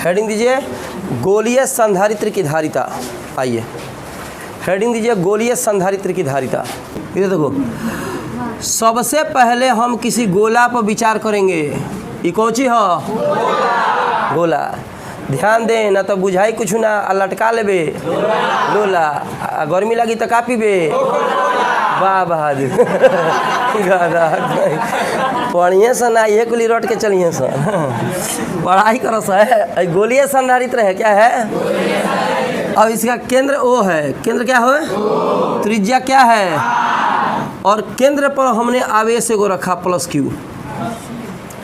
Heading दीजिए गोलीय संधारित्र की धारिता। आइए हेडिंग दीजिए गोलीय संधारित्र की धारिता। इधर देखो, सबसे पहले हम किसी गोला पर विचार करेंगे। ये कौन ची हो? गोला। ध्यान दें, ना तो बुझाई कुछ ना, लटका लेबे लोला, गर्मी लगी तो का पीबे? वाह बहादुर पढ़िए सन, ये कुली रट के चलिए सन, पढ़ाई करो सर। गोलीय संधारित्र है, क्या है? अब इसका केंद्र O है। केंद्र क्या हो? त्रिज्या क्या है? और केंद्र पर हमने आवेश एगो रखा प्लस Q।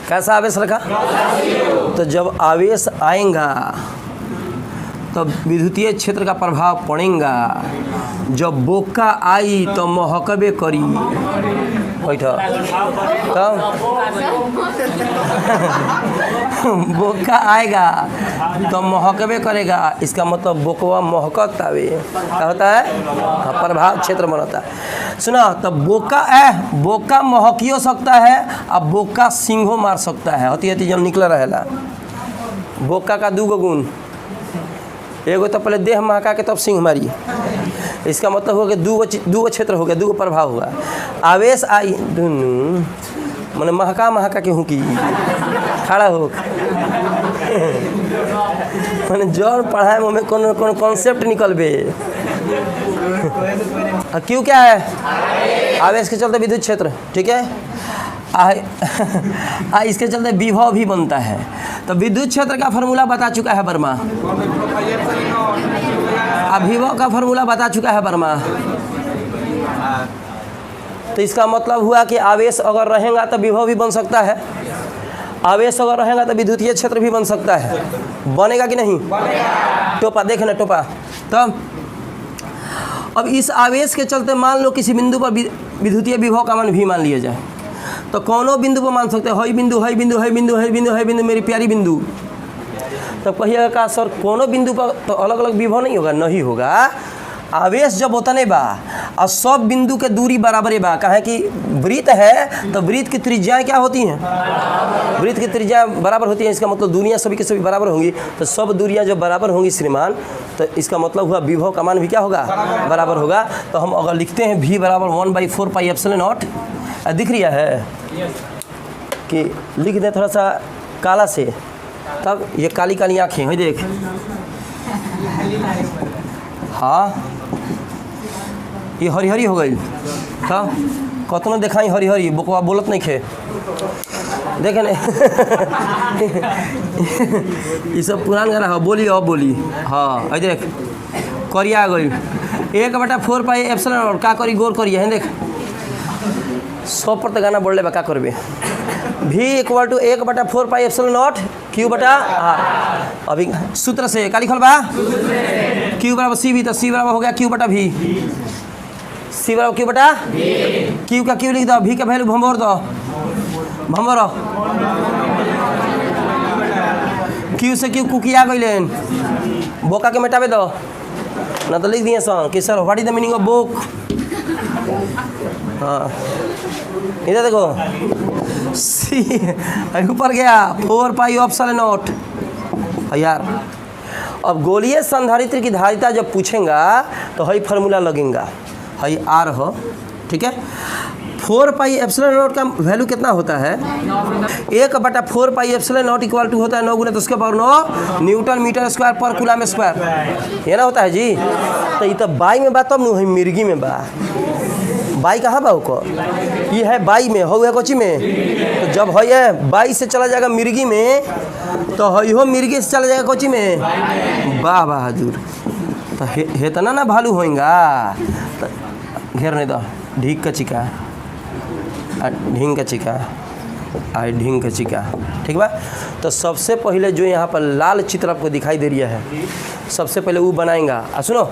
कैसा आवेश रखा? तो जब आवेश आएगा तब विद्युतीय क्षेत्र का प्रभाव पड़ेगा। जब बोका आई तो महकबे करी। बैठ तब बोका आएगा तो महकबे करेगा। इसका मतलब बोकवा महकत आवे, क्या होता है? प्रभाव क्षेत्र बनता है। सुना, तब बोका महकियो सकता है, अब बोका सिंहो मार सकता है। हती हती जब निकल रहेला बोका का दूगो गुण, एगो तो पहले देह महका के तब सिंह मारी। इसका मतलब हो गया दूगो क्षेत्र हो गया, दूगो प्रभाव हुआ। आवेश आई दुनू मैंने महका के हूँ की खड़ा हो मैंने जड़ पढ़ाए में कौन कॉन्सेप्ट निकलबे। क्यों क्या है? आवेश के चलते विद्युत क्षेत्र, ठीक है। इसके चलते विभव भी बनता है। तो विद्युत क्षेत्र का फार्मूला बता चुका है वर्मा, विभव का फार्मूला बता चुका है वर्मा। तो इसका मतलब हुआ कि आवेश अगर रहेगा तो विभव भी बन सकता है, आवेश अगर रहेगा तो विद्युतीय क्षेत्र भी बन सकता है। बनेगा कि नहीं? टोपा देखे ना, टोपा। तब अब इस आवेश के चलते मान लो किसी बिंदु पर विद्युतीय विभव का मान भी मान लिया जाए, तो कौनों बिंदु पर मान सकते हैं। हई बिंदु, हई बिंदु, हई बिंदु, हई बिंदु, हई बिंदु, मेरी प्यारी बिंदु। तब कहिएगा का सर कौनों बिंदु पर तो अलग अलग विभव नहीं होगा? नहीं होगा। आवेश जब होता नहीं बा और सब बिंदु के दूरी बराबर बा, कहे कि वृत्त है तो वृत्त की त्रिज्याएं क्या होती हैं? वृत्त की त्रिज्या बराबर होती है। इसका मतलब दूरियां सभी की सभी बराबर होंगी। तो सब दूरियां जब बराबर होंगी श्रीमान, तो इसका मतलब हुआ विभव का मान भी क्या होगा? बराबर होगा। तो हम अगर लिखते हैं V बराबर 1/4πε0, दिख रहा है कि लिख दें थोड़ा सा काला से, तब ये काली काली आँखें हैं, देख। हाँ, ये हरी हरी हो गई। तब कतनो देखाई हरी हरी, बोकवा बोलत नहीं खे, देखे नहीं। ये सब पुरान गाना है, बोली अब बोली। हाँ अरे देख करिया गई 1/4πε का करी गोर करिए हैं, देख 100 पर तो गाना बोल ले, क्या करबे। V = 1/4πε0 Q बटा R। अभी सूत्र से का लिखल बा? Q बराबर CV, तो C बराबर हो गया Q बटा V। C बराबर Q बटा Q का Q लिख दो, V का वैल्यू भंवर दो, भंवर Q से Q कुकिया गई, बोका के मिटावे दो ना, तो लिख दिए सर कि sir what is the meaning of book. हाँ इधर देखो, सी ऊपर गया 4πε0 यार। अब गोलीय संधारित्र की धारिता जब पूछेगा तो हई फार्मूला लगेगा, हई R हो, ठीक है। 4πε0 का वैल्यू कितना होता है? 1/4πε0 इक्वल टू होता है 9 × 10⁹ न्यूटन मीटर स्क्वायर पर कूलम स्क्वायर, ये ना होता है जी। तो ये तो बाई में बा, तब न मिर्गी में बा। बाई कहाँ बा को? ये है बाई में, हो गया कोची में। तो जब है ये बाई से चला जाएगा मिर्गी में, तो हो मिर्गी से चला जाएगा कोची में। वाह बहादुर। तो हेतना ना भालू होएगा। तो घेर नहीं दो, ढीक का चिका, ढींग का चिका, ढींग का चिका, ठीक बा। तो सबसे पहले जो यहाँ पर लाल चित्र आपको दिखाई दे रहा है, सबसे पहले वो बनाएगा। सुनो,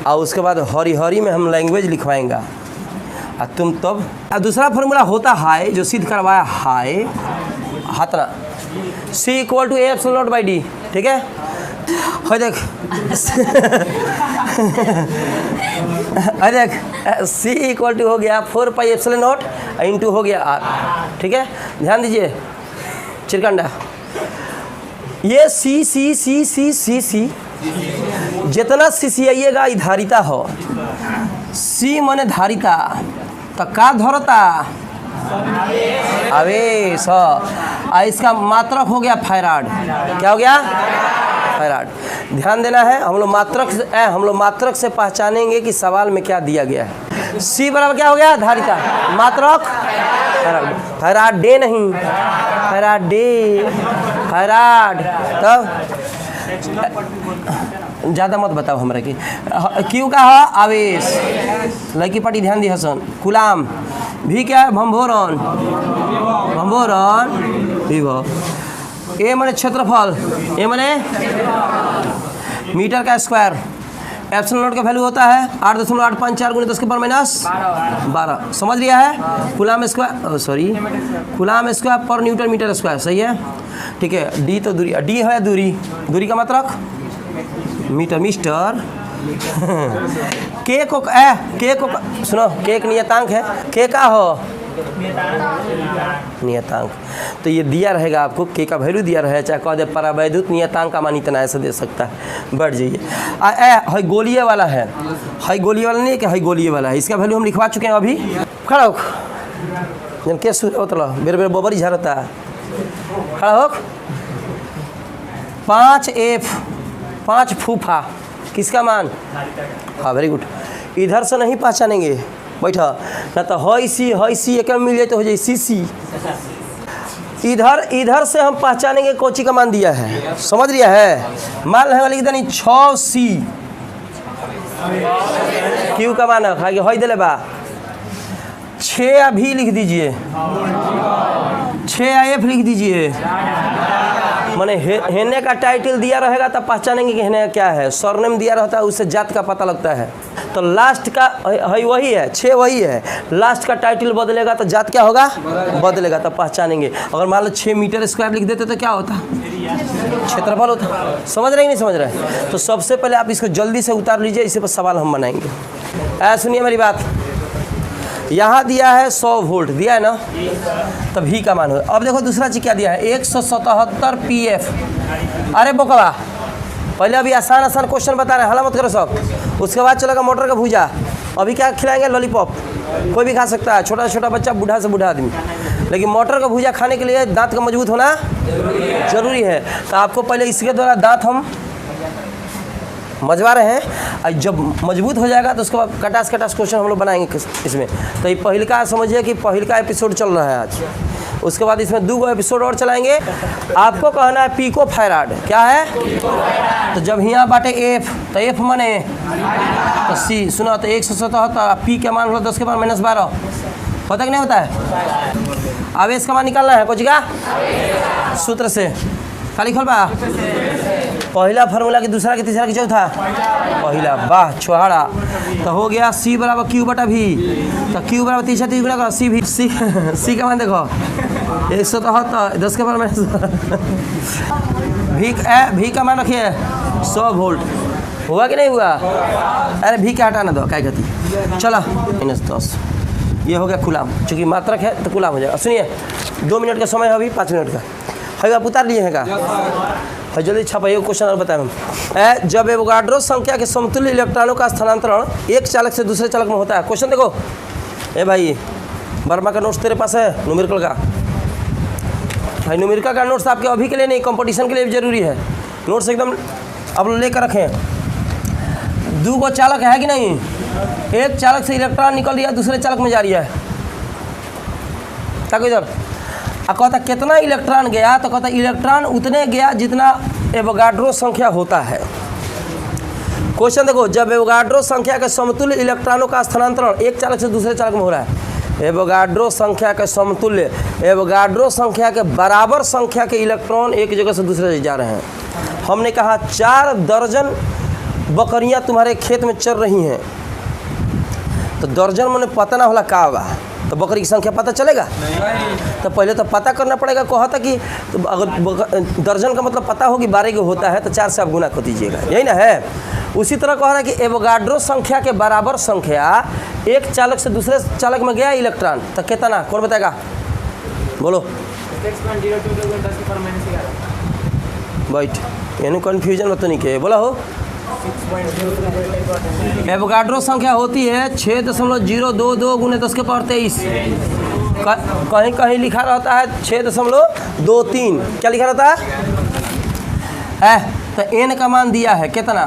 और उसके बाद हरी हरी में हम लैंग्वेज लिखवाएंगा। तुम तब दूसरा फार्मूला होता है जो सिद्ध करवाया है हाथना, C = A/0/d, ठीक है। देख देख C = हो गया 4πε0 इंटू हो गया R, ठीक है। ध्यान दीजिए चिरकंडा, ये सी सी सी सी सी सी जितना सिसियाइएगा ई धारिता हो। सी मने धारिता तो का धरता आवेश। इसका मात्रक हो गया फायराड। क्या हो गया? फायराड। ध्यान देना है, हम लोग मात्रक से पहचानेंगे कि सवाल में क्या दिया गया है। सी बराबर क्या हो गया? धारिता। मात्रक फायराड डे नहीं, फायराड डे, फायराड। तब ज़्यादा मत बताओ हमरा की। क्यों का है? आवेश। लड़की पार्टी ध्यान दी हसन। गुलाम भी क्या है? भंभोरन, भंभोरन विभव। ए मने क्षेत्रफल, ए मने मीटर का स्क्वायर। एप्सिलॉन नॉट का वैल्यू होता है 8.854 गुणे 10 के पावर माइनस 12। समझ लिया है? Coulomb square, sorry coulomb square पर न्यूटन मीटर स्क्वायर। सही है, ठीक है। डी तो दूरी, डी है दूरी, दूरी का मात्रक मीटर मिस्टर। के को सुनो, के एक नियतांक है। के का हो? नियतांक। तो ये दिया रहेगा आपको, के का वैल्यू दिया रहेगा, चाहे कह दे परावैद्युत नियतांक का मान इतना ऐसा दे सकता है। बढ़ जाइए। हाई गोलीय वाला है, हाई गोलीय वाला नहीं है कि हाई गोलीय वाला है। इसका वैल्यू हम लिखवा चुके हैं अभी। खड़ा हो जन के बेर बेर बोबर झरता है। खड़ा हो। 5F 5 फूफा किसका मान? हाँ वेरी गुड। इधर से नहीं पहचानेंगे, बैठा ना तो हई सी एक मिल जाए तो हो जाए सी सी। इधर से हम पहचानेंगे कोची का मान दिया है। समझ लिया है? मान है लिख देनी 6C। क्यू का मान है हई दिले बा 6 भी लिख दीजिए, 6F लिख दीजिए। माने हेने का टाइटल दिया रहेगा तब पहचानेंगे कि हेने क्या है। सरनेम दिया रहता है उससे जात का पता लगता है। तो लास्ट का है वही है, 6 वही है। लास्ट का टाइटल बदलेगा तो जात क्या होगा? बदलेगा तब पहचानेंगे। अगर मान लो 6 मीटर स्क्वायर लिख देते तो क्या होता? क्षेत्रफल होता। समझ रहे नहीं समझ रहे? तो सबसे पहले आप इसको जल्दी से उतार लीजिए, इसी पर सवाल हम बनाएंगे। सुनिए मेरी बात, यहाँ दिया है 100 वोल्ट दिया है ना, तब भी का मान हो। अब देखो दूसरा चीज क्या दिया है? 177 PF। अरे बोकवा, पहले अभी आसान क्वेश्चन बता रहे हैं, हला मत करो सब। उसके बाद चलेगा मोटर का भूजा। अभी क्या खिलाएंगे? लॉलीपॉप। कोई भी खा सकता है, छोटा छोटा बच्चा, बूढ़ा से बूढ़ा आदमी। लेकिन मोटर का भूजा खाने के लिए दांत का मजबूत होना जरूरी है। तो आपको पहले इसके द्वारा दांत हम मजवा रहे हैं, और जब मजबूत हो जाएगा तो उसके बाद कटास क्वेश्चन हम लोग बनाएंगे इसमें। तो ये पहल का समझिए कि पहल का एपिसोड चल रहा है आज। उसके बाद इसमें 2 एपिसोड और चलाएंगे। आपको कहना है पिको फायराड क्या है? तो जब यहाँ बाटे F तो F माने तो C। सुना तो 177 P का मान होता 10 के पावर माइनस 12। पता कि नहीं होता है? आवेश का मान निकालना है कुछ का सूत्र से। खाली खोल बा पहला फार्मूला की दूसरा की तीसरा की चौथा पहला। वाह छोहाड़ा। तो हो गया C बराबर Q बटा V। तो Q बराबर 30 गुणा करो C भी। C का मान देखो 177 10 के पावर माइनस। V का मान रखिए 100 वोल्ट। हुआ कि नहीं हुआ? अरे V का हटाना दो, क्या कहती? चलो -10। ये हो गया कूलाम। चूँकि मात्रक है तो कूलाम हो जाएगा। सुनिए 2 मिनट का समय है, अभी 5 मिनट का है। आप उतार लिए हैं का? जल्दी छापाइए क्वेश्चन और बताएं हम। जब एवोगाड्रो संख्या के समतुल्य इलेक्ट्रॉनों का स्थानांतरण एक चालक से दूसरे चालक में होता है। क्वेश्चन देखो। ए भाई वर्मा का नोट्स तेरे पास है? न्यूमेरिकल का भाई, न्यूमेरिकल का नोट्स आपके अभी के लिए नहीं, कंपटीशन के लिए भी जरूरी है। नोट्स एकदम आप लोग लेकर रखें। 2 चालक है कि नहीं? एक चालक से इलेक्ट्रॉन निकल रही है, दूसरे चालक में जा रही है। क्या कोई जब कहता कितना इलेक्ट्रॉन गया? तो कहता इलेक्ट्रॉन उतने गया जितना एवोगाड्रो संख्या होता है। क्वेश्चन देखो, जब एवोगाड्रो संख्या के समतुल्य इलेक्ट्रॉनों का स्थानांतरण एक चालक से दूसरे चालक में हो रहा है। एवोगाड्रो संख्या के समतुल्य, एवोगाड्रो संख्या के बराबर संख्या के इलेक्ट्रॉन एक जगह से दूसरे जगह जा रहे हैं। हमने कहा 4 दर्जन बकरियां तुम्हारे खेत में चर रही हैं। तो दर्जन मैंने पता ना होला का बा, तो बकरी की संख्या पता चलेगा? तो पहले तो पता करना पड़ेगा। कहा था कि तो अगर दर्जन का मतलब पता हो कि 12 के होता है तो 4 से आप गुना कर दीजिएगा, यही ना है। उसी तरह कह रहा है कि एवोगाड्रो संख्या के बराबर संख्या एक चालक से दूसरे चालक में गया इलेक्ट्रॉन, तो कितना? कौन बताएगा? बोलो। बैठ यानी कन्फ्यूजन मत नहीं के बोला हो। एवोगाड्रो संख्या होती है 6.022 गुने 10 के पावर 23। कहीं कहीं लिखा रहता है 6.23। क्या लिखा रहता है? तो n का मान दिया है कितना,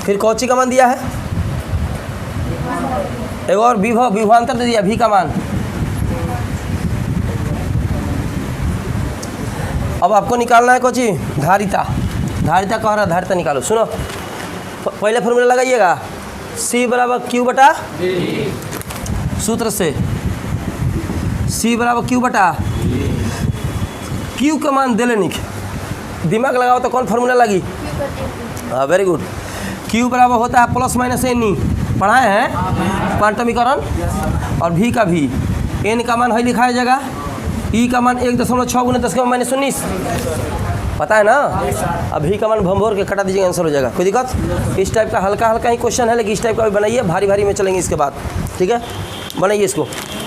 फिर कौची का मान दिया है, एक और विभवांतर दे दिया, v का मान। अब आपको निकालना है कौची, धारिता। धारिता कह रहा है, धारिता निकालो। सुनो पहले फॉर्मूला लगाइएगा, C बराबर Q बटा सूत्र से C बराबर Q बटा Q का मान दे लेने के, दिमाग लगाओ तो कौन फॉर्मूला लगी। हाँ वेरी गुड। Q बराबर होता है प्लस माइनस n, पढ़ाए हैं क्वांटमीकरण, और V का भी, n का मान है लिखाया जाएगा, E का मान 1.6 गुने 10 के पावर -19, पता है ना। अब V का मान भंभोर के कटा दीजिएगा, आंसर हो जाएगा। कोई दिक्कत? इस टाइप का हल्का हल्का ही क्वेश्चन है, लेकिन इस टाइप का भी बनाइए, भारी भारी में चलेंगे इसके बाद, ठीक है। बनाइए इसको।